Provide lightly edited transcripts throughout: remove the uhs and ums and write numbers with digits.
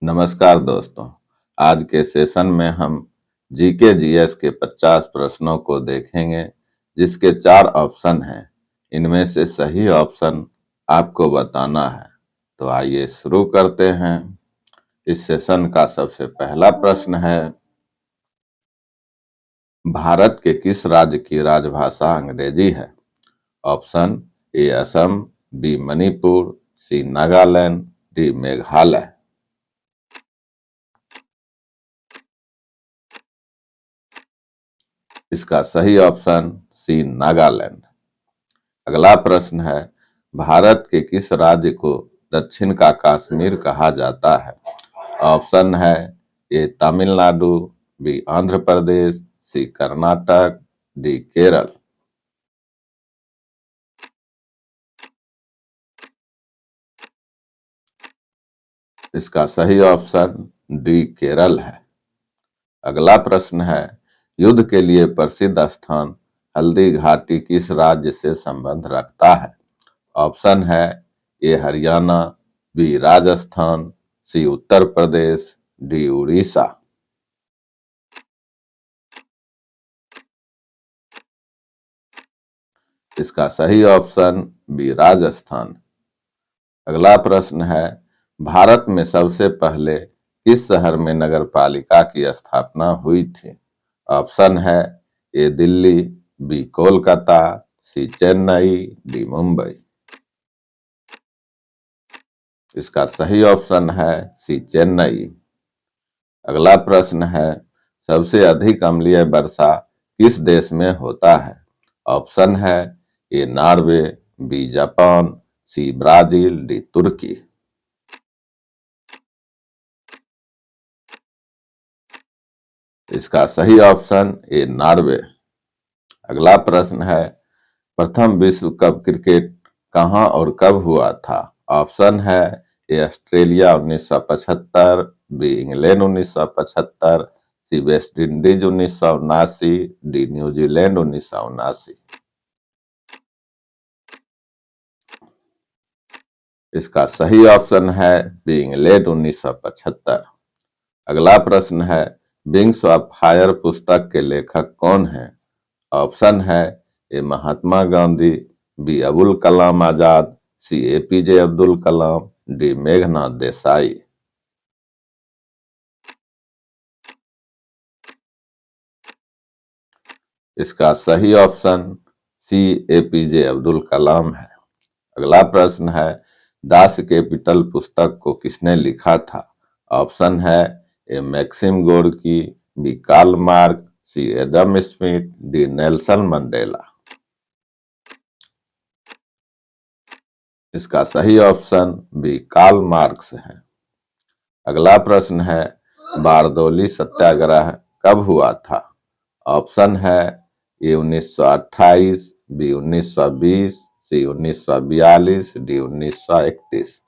नमस्कार दोस्तों। आज के सेशन में हम जीके जीएस के 50 प्रश्नों को देखेंगे, जिसके 4 ऑप्शन हैं। इनमें से सही ऑप्शन आपको बताना है। तो आइए शुरू करते हैं। इस सेशन का सबसे पहला प्रश्न है, भारत के किस राज्य की राजभाषा अंग्रेजी है? Option A Assam, B Manipur, C Nagaland, D Meghalaya. इसका सही ऑप्शन सी नागालैंड। अगला प्रश्न है, भारत के किस राज्य को दक्षिण का कश्मीर कहा जाता है? ऑप्शन है ए तमिलनाडु, बी आंध्र प्रदेश, सी कर्नाटक, डी केरल। इसका सही ऑप्शन डी केरल है। अगला प्रश्न है, युद्ध के लिए प्रसिद्ध स्थान हल्दी घाटी किस राज्य से संबंध रखता है? ऑप्शन है ए हरियाणा, बी राजस्थान, सी उत्तर प्रदेश, डी उड़ीसा। इसका सही ऑप्शन बी राजस्थान। अगला प्रश्न है, भारत में सबसे पहले किस शहर में नगर पालिका की स्थापना हुई थी? ऑप्शन है ए दिल्ली, बी कोलकाता, सी चेन्नई, डी मुंबई। इसका सही ऑप्शन है सी चेन्नई। अगला प्रश्न है, सबसे अधिक अम्लीय वर्षा किस देश में होता है? ऑप्शन है A Norway, B Japan, C Brazil, D Turkey. इसका सही ऑप्शन ए नॉर्वे। अगला प्रश्न है, प्रथम विश्व कप क्रिकेट कहां और कब हुआ था? ऑप्शन है A Australia 1975, B England 1975, C West Indies 1979, D New Zealand 1979। इसका सही ऑप्शन है बी इंग्लैंड 1975। अगला प्रश्न है, विंग्स ऑफ फायर पुस्तक के लेखक कौन हैं? ऑप्शन है ए महात्मा गांधी, बी अबुल कलाम आजाद, सी एपीजे अब्दुल कलाम, डी मेघनाथ देसाई। इसका सही option C APJ Abdul Kalam है। अगला प्रश्न है, दास कैपिटल पुस्तक को किसने लिखा था? ऑप्शन है A Maxim Gorky, B Karl Marx, C Adam Smith, D Nelson Mandela. इसका सही ऑप्शन बी कार्ल मार्क्स है। अगला प्रश्न है, बारदौली सत्याग्रह कब हुआ था? ऑप्शन है ए 1928, बी 1920, सी 1942, डी 1931।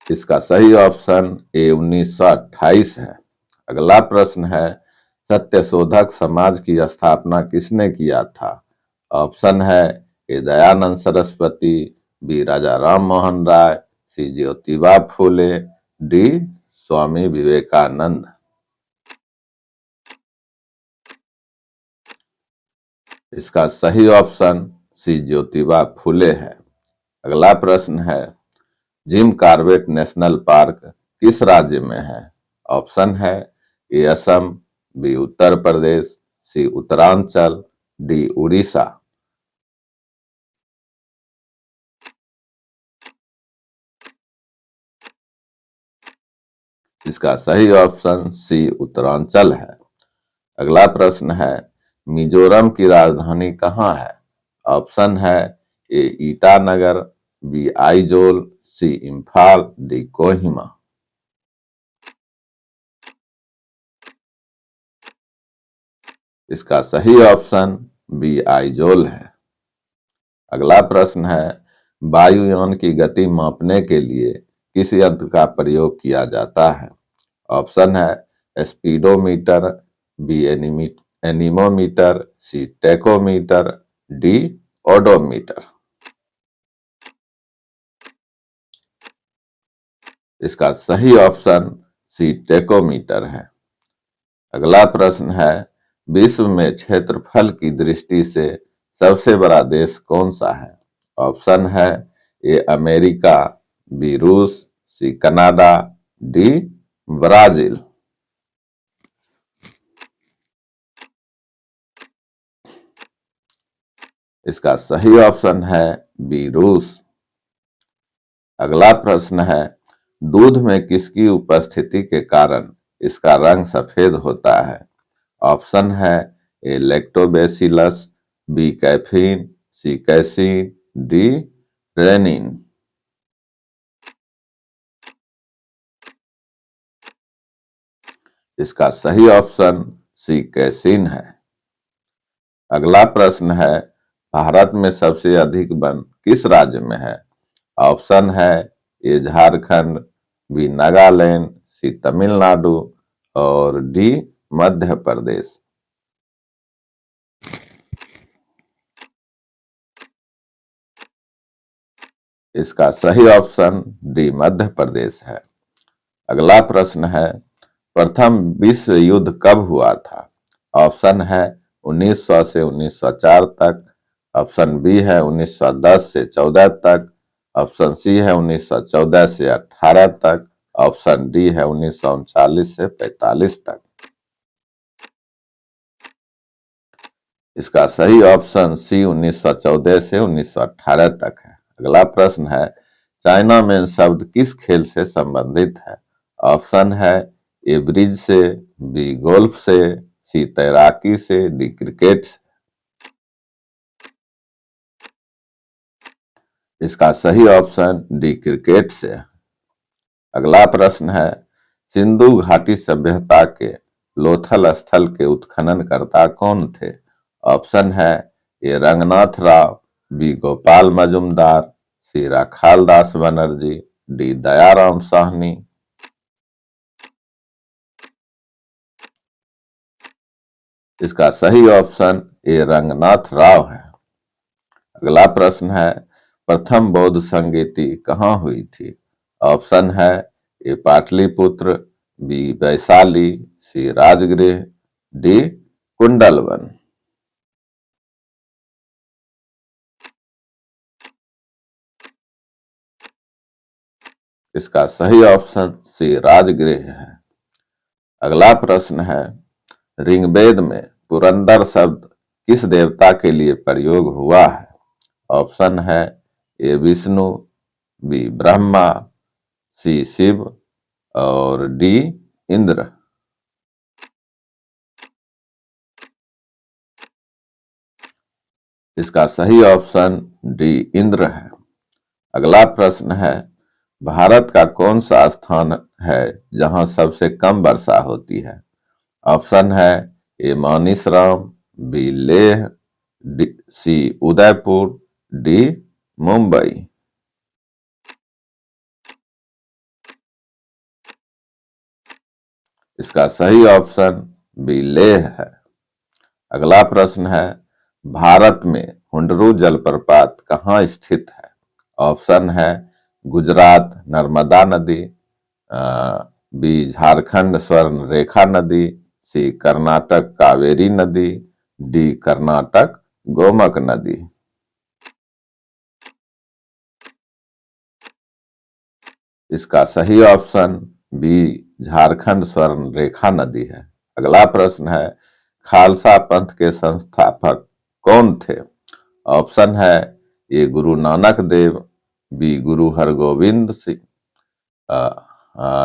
इसका सही ऑप्शन ए 1928 है। अगला प्रश्न है, सत्यशोधक समाज की स्थापना किसने किया था? ऑप्शन है ए दयानंद सरस्वती, बी राजा राम मोहन राय, सी ज्योतिबा फूले, डी स्वामी विवेकानंद। इसका सही ऑप्शन सी ज्योतिबा फूले है। अगला प्रश्न है, जिम कॉर्बेट नेशनल पार्क किस राज्य में है? ऑप्शन है ए असम, बी उत्तर प्रदेश, सी उत्तरांचल, डी उड़ीसा। इसका सही ऑप्शन सी उत्तरांचल है। अगला प्रश्न है, मिजोरम की राजधानी कहाँ है? ऑप्शन है ए ईटानगर, बी आइजोल, सी इम्फाल, डी कोहिमा। इसका सही ऑप्शन बी आइजोल है। अगला प्रश्न है, वायुयान की गति मापने के लिए किस यंत्र का प्रयोग किया जाता है? ऑप्शन है स्पीडोमीटर, बी एनीमोमीटर, सी टेकोमीटर, डी ओडोमीटर। इसका सही ऑप्शन सी टेकोमीटर है। अगला प्रश्न है, विश्व में क्षेत्रफल की दृष्टि से सबसे बड़ा देश कौन सा है? ऑप्शन है ए अमेरिका, बी रूस, सी कनाडा, डी ब्राजील। इसका सही ऑप्शन है बी रूस। अगला प्रश्न है, दूध में किसकी उपस्थिति के कारण इसका रंग सफेद होता है? ऑप्शन है ए लैक्टोबैसिलस, बी कैफीन, सी कैसीन, डी रेनिन। इसका सही ऑप्शन सी कैसीन है। अगला प्रश्न है, भारत में सबसे अधिक वन किस राज्य में है? ऑप्शन है ए झारखंड, बी नागालैंड, सी तमिलनाडु और डी मध्य प्रदेश। इसका सही ऑप्शन डी मध्य प्रदेश है। अगला प्रश्न है, प्रथम विश्व युद्ध कब हुआ था? ऑप्शन है 1900 से 1904 तक, ऑप्शन बी है 1910 से 14 तक, ऑप्शन सी है 1914 से 18 तक, ऑप्शन डी है 1939 से 45 तक। इसका सही ऑप्शन सी 1914 से 1918 तक है। अगला प्रश्न है, चाइना मैन शब्द किस खेल से संबंधित है? ऑप्शन है ए ब्रिज से, बी गोल्फ से, सी तैराकी से, डी क्रिकेट से। इसका सही ऑप्शन डी क्रिकेट से है। अगला प्रश्न है, सिंधु घाटी सभ्यता के लोथल स्थल के उत्खननकर्ता कौन थे? ऑप्शन है ए रंगनाथ राव, बी गोपाल मजुमदार, सी राखाल दास बनर्जी, डी दयाराम साहनी। इसका सही ऑप्शन ए रंगनाथ राव है। अगला प्रश्न है, प्रथम बौद्ध संगीति कहाँ हुई थी? ऑप्शन है ए पाटलिपुत्र, बी वैशाली, सी राजगृह, डी कुंडलवन। इसका सही ऑप्शन सी राजगृह है। अगला प्रश्न है, ऋग्वेद में पुरंदर शब्द किस देवता के लिए प्रयोग हुआ है? ऑप्शन है ए विष्णु, बी ब्रह्मा, सी शिव और डी इंद्र। इसका सही ऑप्शन डी इंद्र है। अगला प्रश्न है, भारत का कौन सा स्थान है जहां सबसे कम वर्षा होती है? ऑप्शन है ए मानिसराम, बी लेह, सी उदयपुर, डी मुंबई। इसका सही ऑप्शन बी लेह है। अगला प्रश्न है, भारत में हुंडरू जलप्रपात कहाँ स्थित है? ऑप्शन है गुजरात नर्मदा नदी, बी झारखंड स्वर्ण रेखा नदी, सी कर्नाटक कावेरी नदी, डी कर्नाटक गोमक नदी। इसका सही ऑप्शन बी झारखंड स्वर्ण रेखा नदी है। अगला प्रश्न है, खालसा पंथ के संस्थापक कौन थे? ऑप्शन है ए गुरु नानक देव, बी गुरु हरगोविंद सिंह,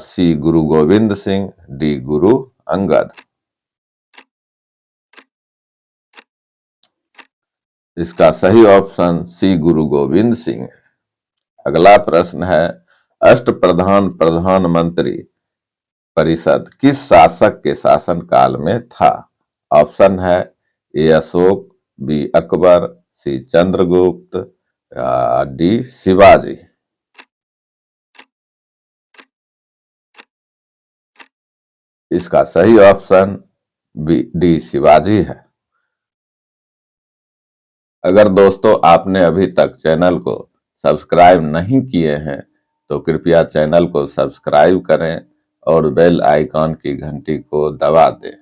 सी गुरु गोविंद सिंह, डी गुरु अंगद। इसका सही ऑप्शन सी गुरु गोविंद सिंह। अगला प्रश्न है, अष्टप्रधान प्रधानमंत्री परिषद किस शासक के शासनकाल में था? ऑप्शन है ए अशोक, बी अकबर, सी चंद्रगुप्त, डी शिवाजी। इसका सही ऑप्शन बी डी शिवाजी है। अगर दोस्तों आपने अभी तक चैनल को सब्सक्राइब नहीं किए हैं तो कृपया चैनल को सब्सक्राइब करें और बेल आइकॉन की घंटी को दबा दें।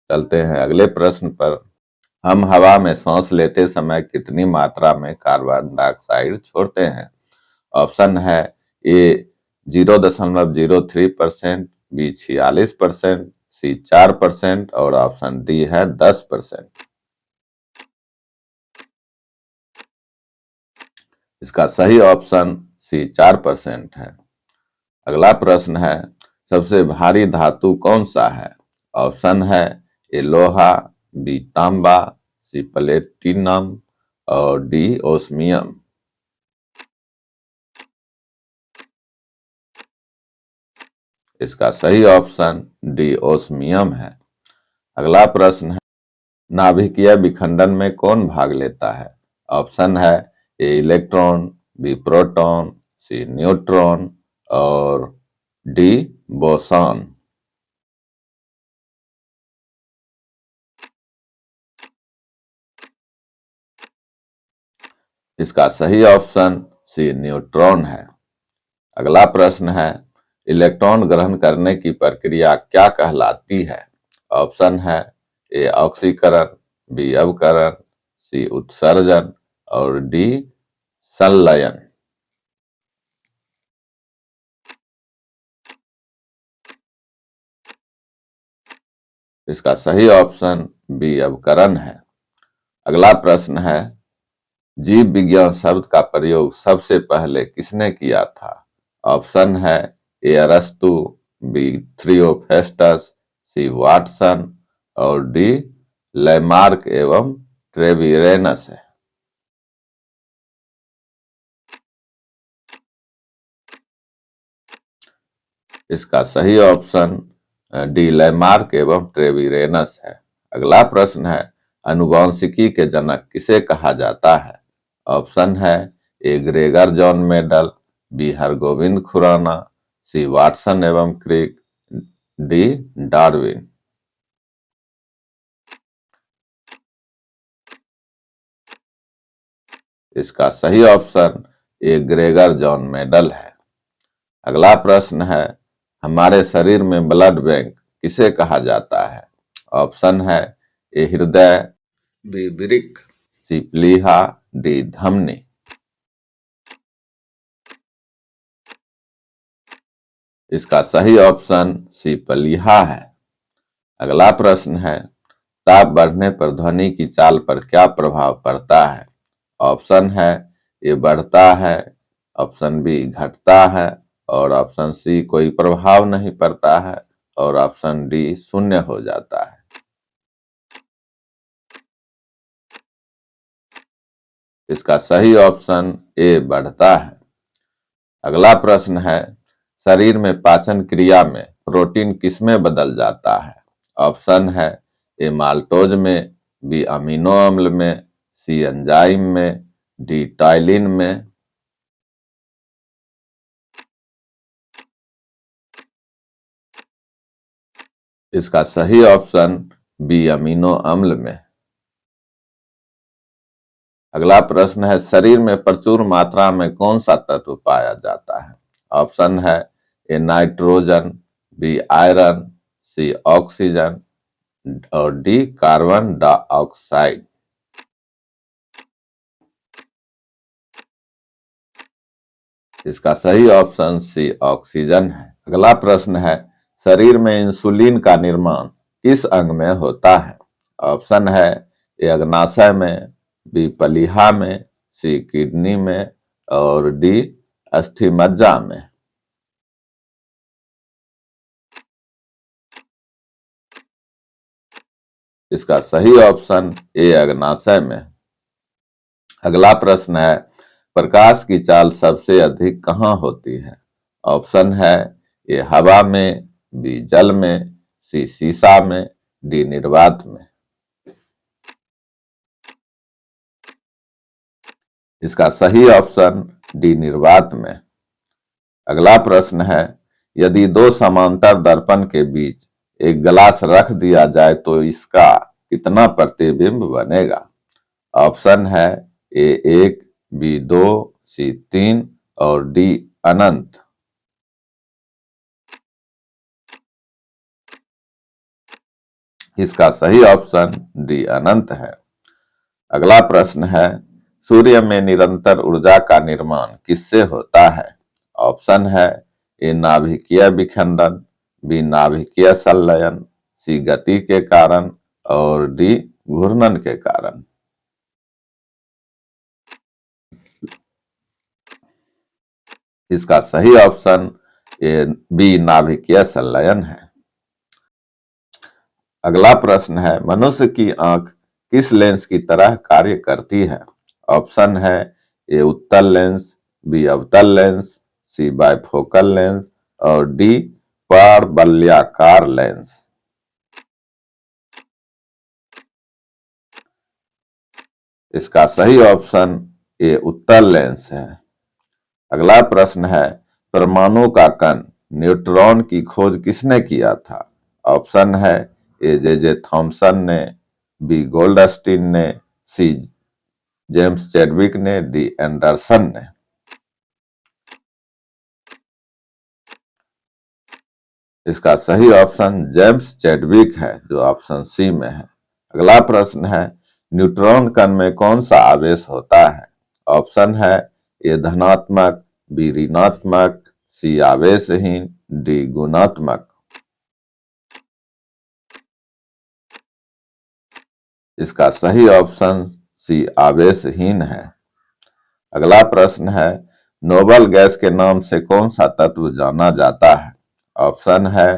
चलते हैं अगले प्रश्न पर। हम हवा में सांस लेते समय कितनी मात्रा में कार्बन डाइऑक्साइड छोड़ते हैं? ऑप्शन है ए 0.03%, बी 46%, सी 4% और ऑप्शन डी है 10%। इसका सही ऑप्शन सी 4% है। अगला प्रश्न है, सबसे भारी धातु कौन सा है? ऑप्शन है ए लोहा, बी तांबा, सी प्लेटिनम और डी ओस्मियम। इसका सही ऑप्शन डी ओस्मियम है। अगला प्रश्न है, नाभिकीय विखंडन में कौन भाग लेता है? ऑप्शन है ए इलेक्ट्रॉन, बी प्रोटॉन, सी न्यूट्रॉन और डी बोसॉन। इसका सही ऑप्शन सी न्यूट्रॉन है। अगला प्रश्न है, इलेक्ट्रॉन ग्रहण करने की प्रक्रिया क्या कहलाती है? ऑप्शन है ए ऑक्सीकरण, बी अवकरण, सी उत्सर्जन और डी संलयन। इसका सही ऑप्शन बी अवकरण है। अगला प्रश्न है, जीव विज्ञान शब्द का प्रयोग सबसे पहले किसने किया था? ऑप्शन है ए अरस्तु, बी थियोफ्रेस्टस, सी वाटसन और डी लैमार्क एवं ट्रेविरेनस है। इसका सही ऑप्शन डी लैमार्क एवं ट्रेविरेनस है। अगला प्रश्न है, अनुवांशिकी के जनक किसे कहा जाता है? ऑप्शन है A Gregor John Mendel, B Hargobind Khorana, C Watson एवं क्रिक, डी डार्विन। इसका सही option A Gregor John Mendel है। अगला प्रश्न है, हमारे शरीर में ब्लड बैंक किसे कहा जाता है? ऑप्शन है ए हृदय, बी वृक्क, सी प्लीहा, डी धमनी। इसका सही ऑप्शन सी प्लीहा है। अगला प्रश्न है, ताप बढ़ने पर ध्वनि की चाल पर क्या प्रभाव पड़ता है? ऑप्शन है ए बढ़ता है, ऑप्शन बी घटता है और ऑप्शन सी कोई प्रभाव नहीं पड़ता है और ऑप्शन डी शून्य हो जाता है। इसका सही ऑप्शन ए बढ़ता है। अगला प्रश्न है, शरीर में पाचन क्रिया में प्रोटीन किसमें बदल जाता है? ऑप्शन है ए माल्टोज में, बी अमीनो अम्ल में, सी एंजाइम में, डी टाइलिन में। इसका सही ऑप्शन बी अमीनो अम्ल में। अगला प्रश्न है, शरीर में प्रचुर मात्रा में कौन सा तत्व पाया जाता है? ऑप्शन है A nitrogen, B iron, C oxygen और डी कार्बन डाइऑक्साइड। इसका सही ऑप्शन सी ऑक्सीजन है। अगला प्रश्न है, शरीर में इंसुलिन का निर्माण किस अंग में होता है? ऑप्शन है ए अग्नाशय में, बी प्लीहा में, सी किडनी में और डी अस्थिमज्जा में। इसका सही ऑप्शन ए अग्नाशय में। अगला प्रश्न है, प्रकाश की चाल सबसे अधिक कहाँ होती है? ऑप्शन है ए हवा में, बी जल में, सी सीसा में, डी निर्वात में। इसका सही ऑप्शन डी निर्वात में। अगला प्रश्न है, यदि दो समांतर दर्पण के बीच एक ग्लास रख दिया जाए तो इसका कितना प्रतिबिंब बनेगा? ऑप्शन है ए 1, बी 2, सी 3 और डी अनंत। इसका सही ऑप्शन डी अनंत है। अगला प्रश्न है, सूर्य में निरंतर ऊर्जा का निर्माण किससे होता है? ऑप्शन है ए नाभिकीय विखंडन, बी नाभिकीय संलयन, सी गति के कारण और डी घूर्णन के कारण। इसका सही ऑप्शन ए बी नाभिकीय संलयन है। अगला प्रश्न है, मनुष्य की आंख किस लेंस की तरह कार्य करती है? ऑप्शन है ए उत्तल लेंस, बी अवतल लेंस, सी बाइफोकल लेंस और डी पारवलयाकार लेंस। इसका सही ऑप्शन ए उत्तल लेंस है। अगला प्रश्न है, परमाणु का कण न्यूट्रॉन की खोज किसने किया था? ऑप्शन है ए जे थॉमसन ने, बी गोल्डस्टीन ने, सी जेम्स चैडविक ने, डी एंडरसन ने। इसका सही ऑप्शन जेम्स चैडविक है, जो ऑप्शन सी में है। अगला प्रश्न है, न्यूट्रॉन कण में कौन सा आवेश होता है? ऑप्शन है ए धनात्मक, बी ऋणात्मक, सी आवेशहीन, डी गुणात्मक। इसका सही ऑप्शन सी आवेशहीन है। अगला प्रश्न है, नोबल गैस के नाम से कौन सा तत्व जाना जाता है? ऑप्शन है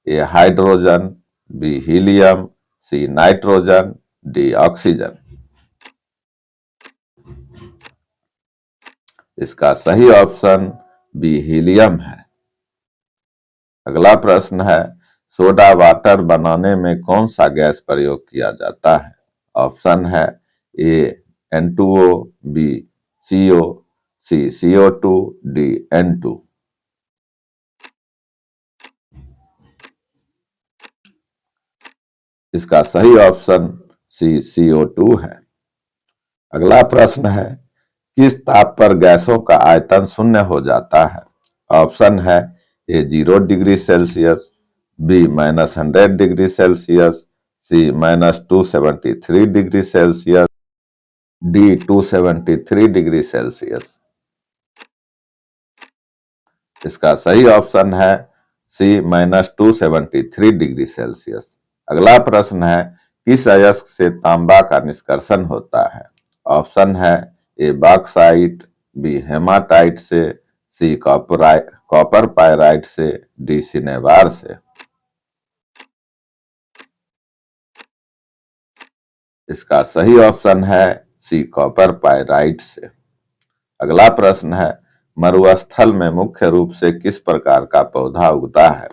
A hydrogen, B helium, C nitrogen, D oxygen. इसका सही ऑप्शन बी हीलियम है। अगला प्रश्न है, सोडा वाटर बनाने में कौन सा गैस प्रयोग किया जाता है? ऑप्शन है ए N2O, बी CO, सी CO2, डी N2। इसका सही ऑप्शन सी CO2 है। अगला प्रश्न है, किस ताप पर गैसों का आयतन शून्य हो जाता है? ऑप्शन है A 0 degree Celsius, B -100 degree Celsius, C -273 degree Celsius, D 273 degree Celsius. इसका सही ऑप्शन है सी -273 डिग्री सेल्सियस। अगला प्रश्न है, किस अयस्क से तांबा का निष्कर्षण होता है? ऑप्शन है ए बॉक्साइट, बी हेमाटाइट से, सी कॉपर पायराइट से, डी सिनेबार से। इसका सही ऑप्शन है सी कॉपर पायराइट से। अगला प्रश्न है, मरुस्थल में मुख्य रूप से किस प्रकार का पौधा उगता है?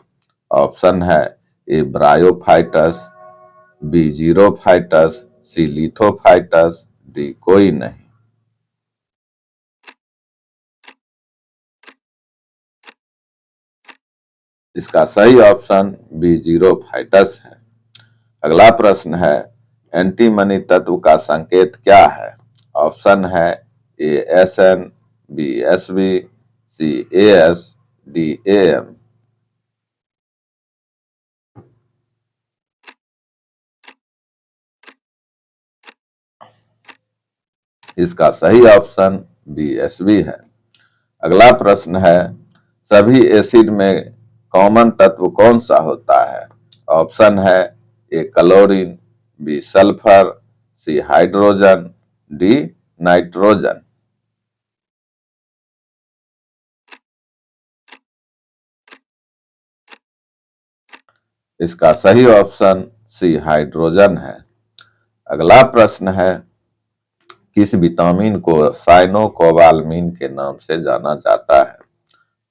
ऑप्शन है ए ब्रायोफाइटस, बी जीरोफाइटस, सी लिथोफाइटस, डी कोई नहीं। इसका सही ऑप्शन बी जीरोफाइटस है। अगला प्रश्न है, एंटीमनी तत्व का संकेत क्या है? ऑप्शन है A SN, B SB, C AS, D AM। इसका सही ऑप्शन बी SB है। अगला प्रश्न है, सभी एसिड में कॉमन तत्व कौन सा होता है? ऑप्शन है ए chlorine, B sulphur, C hydrogen, D nitrogen. इसका सही ऑप्शन सी हाइड्रोजन है। अगला प्रश्न है, किस विटामिन को साइनोकोबालामिन के नाम से जाना जाता है?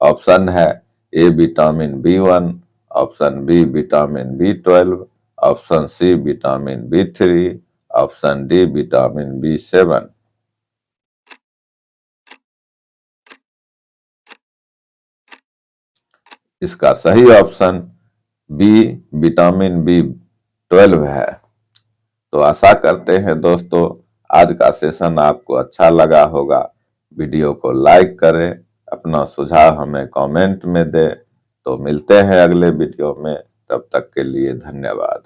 ऑप्शन है A vitamin B1, option B vitamin B12, option C vitamin B3, option D vitamin B7। इसका सही ऑप्शन बी विटामिन B12 है। तो आशा करते हैं दोस्तों, आज का सेशन आपको अच्छा लगा होगा। वीडियो को लाइक करें, अपना सुझाव हमें कमेंट में दे। तो मिलते हैं अगले वीडियो में, तब तक के लिए धन्यवाद।